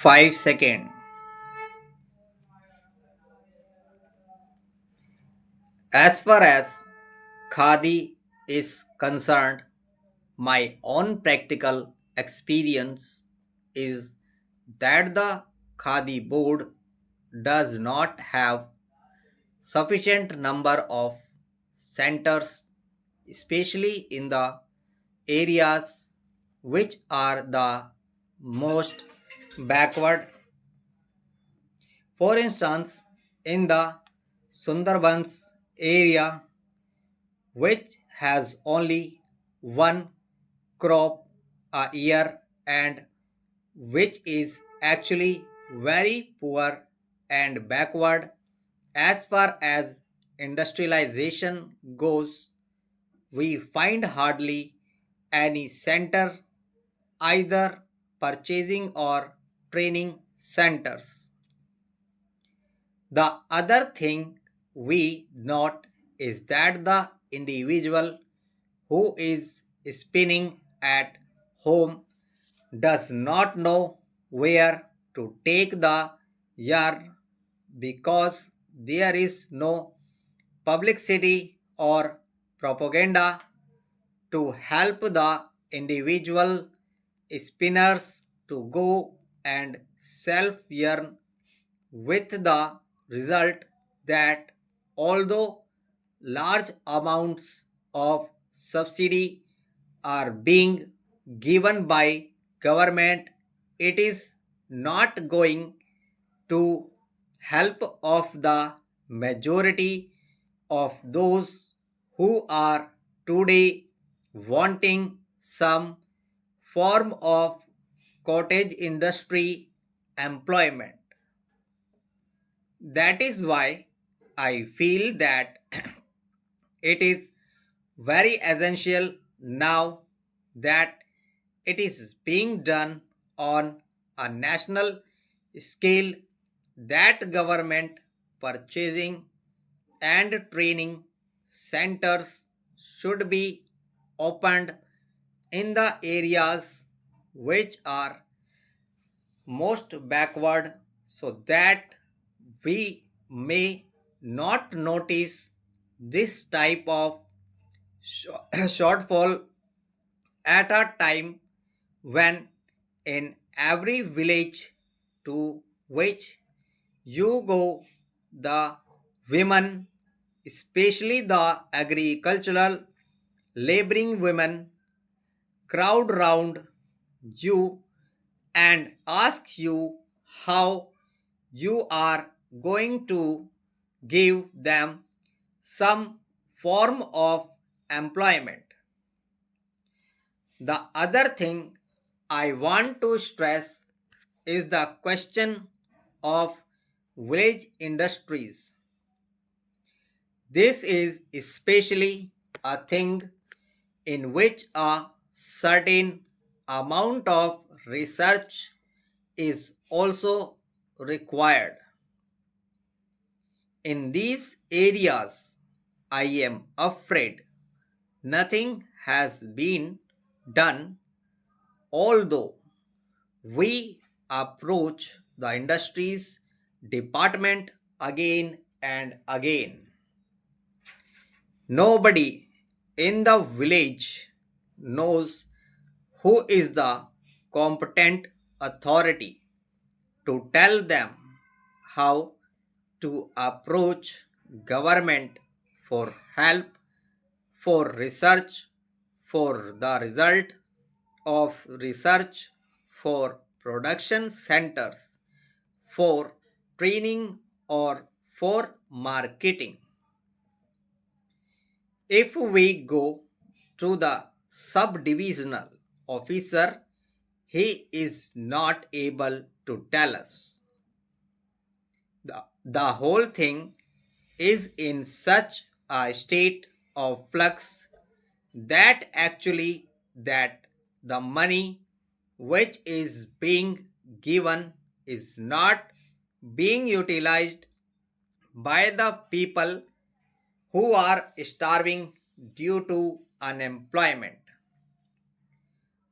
5 seconds. As far as Khadi is concerned, my own practical experience is that the Khadi board does not have sufficient number of centers, especially in the areas which are the most backward. For instance, in the Sundarbans area, which has only one crop a year and which is actually very poor and backward as far as industrialization goes, we find hardly any center, either purchasing or training centers. The other thing we note is that the individual who is spinning at home does not know where to take the yarn because there is no publicity or propaganda to help the individual spinners to go and self yarn, with the result that although large amounts of subsidy are being given by government, it is not going to help of the majority of those who are today wanting some form of cottage industry employment. That is why I feel that it is very essential now that it is being done on a national scale, that government purchasing and training centers should be opened in the areas which are most backward, so that we may not notice this type of shortfall at a time when in every village to which you go, the women, especially the agricultural laboring women, crowd round you and ask you how you are going to give them some form of employment. The other thing I want to stress is the question of village industries. This is especially a thing in which a certain amount of research is also required. In these areas, I am afraid nothing has been done, although we approach the industries department again and again. Nobody in the village knows who is the competent authority to tell them how to approach government for help, for research, for the result of research, for production centers, for training, or for marketing. If we go to the subdivisional officer, he is not able to tell us. The whole thing is in such a state of flux that actually that the money which is being given is not being utilized by the people who are starving due to unemployment.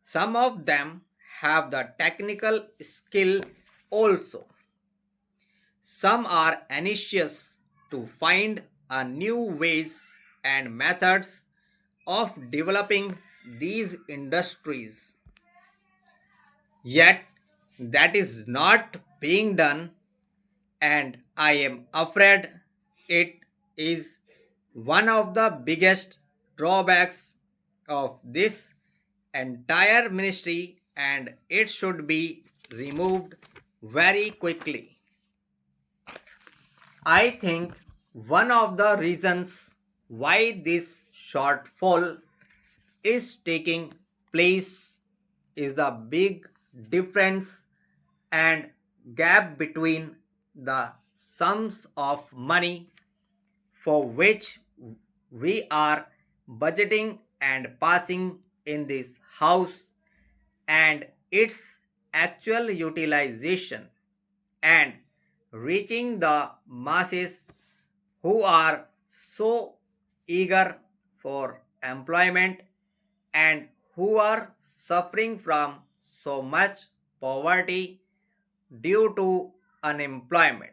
Some of them have the technical skill also. Some are anxious to find a new ways and methods of developing these industries. Yet that is not being done, and I am afraid it is one of the biggest drawbacks of this entire ministry, and it should be removed very quickly. I think one of the reasons why this shortfall is taking place is the big difference and gap between the sums of money for which we are budgeting and passing in this house and its actual utilization and reaching the masses who are so eager for employment and who are suffering from so much poverty due to unemployment.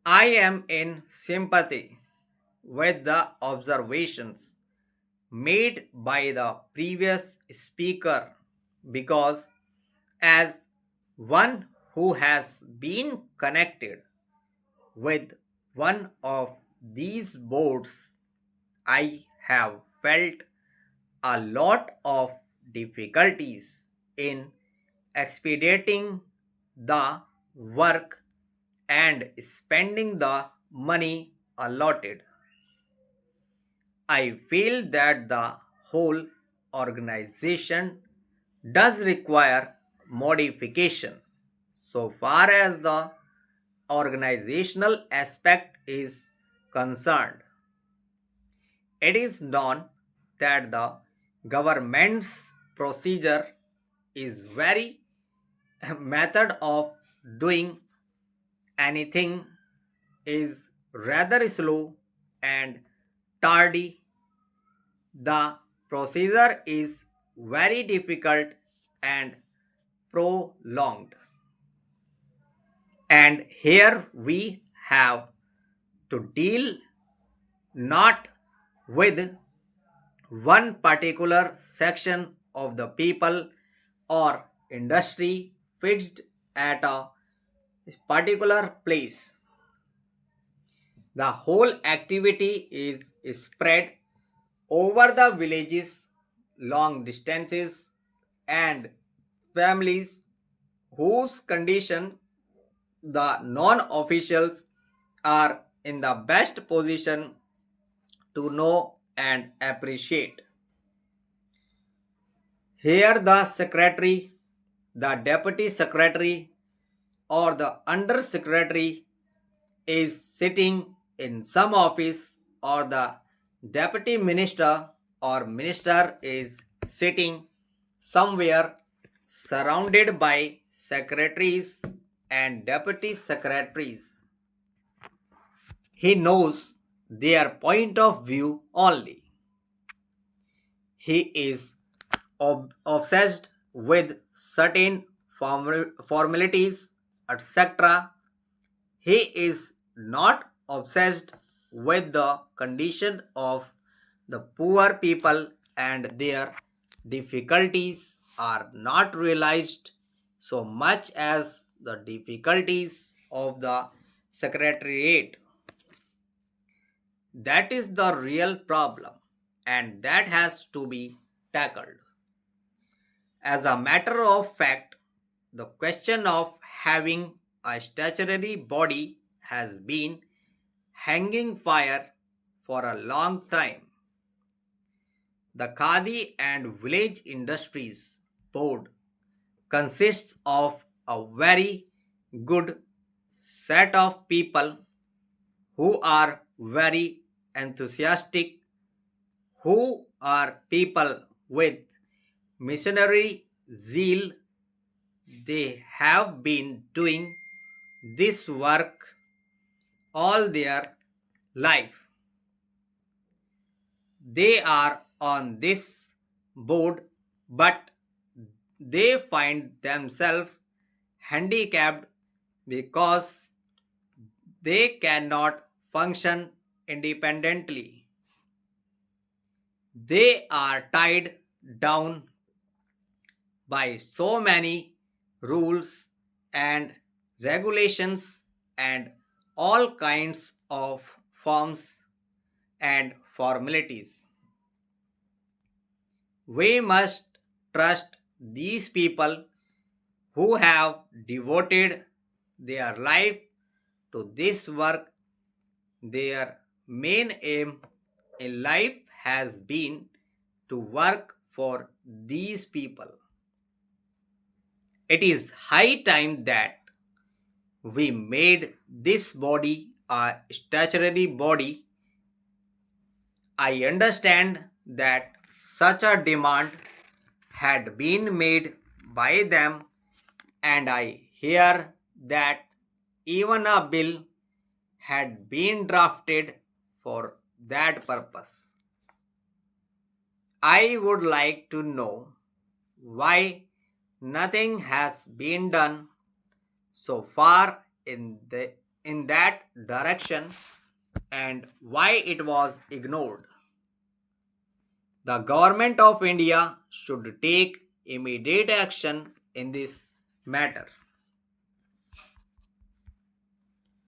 I am in sympathy with the observations made by the previous speaker because, as one who has been connected with one of these boards, I have felt a lot of difficulties in expediting the work and spending the money allotted. I feel that the whole organization does require modification so far as the organizational aspect is concerned. It is known that the government's procedure is very method of doing anything is rather slow and tardy. The procedure is very difficult and prolonged. And here we have to deal not with one particular section of the people or industry fixed at a particular place. The whole activity is spread over the villages, long distances, and families whose condition the non officials are in the best position to know and appreciate. Here, the secretary, the deputy secretary, or the under secretary is sitting in some office, or the deputy minister or minister is sitting somewhere surrounded by secretaries and deputy secretaries. He knows their point of view only. He is obsessed with certain formalities, etc. He is not obsessed with the condition of the poor people, and their difficulties are not realized so much as the difficulties of the secretariat. That is the real problem, and that has to be tackled. As a matter of fact, the question of having a statutory body has been hanging fire for a long time. The Khadi and Village Industries Board consists of a very good set of people who are very enthusiastic, who are people with missionary zeal. They have been doing this work all their life. They are on this board, but they find themselves handicapped because they cannot function independently. They are tied down by so many rules and regulations and all kinds of forms and formalities. We must trust these people who have devoted their life to this work. Their main aim in life has been to work for these people. It is high time that we made this body a statutory body. I understand that such a demand had been made by them, and I hear that even a bill had been drafted for that purpose. I would like to know why nothing has been done so far in that direction and why it was ignored. The government of India should take immediate action in this matter.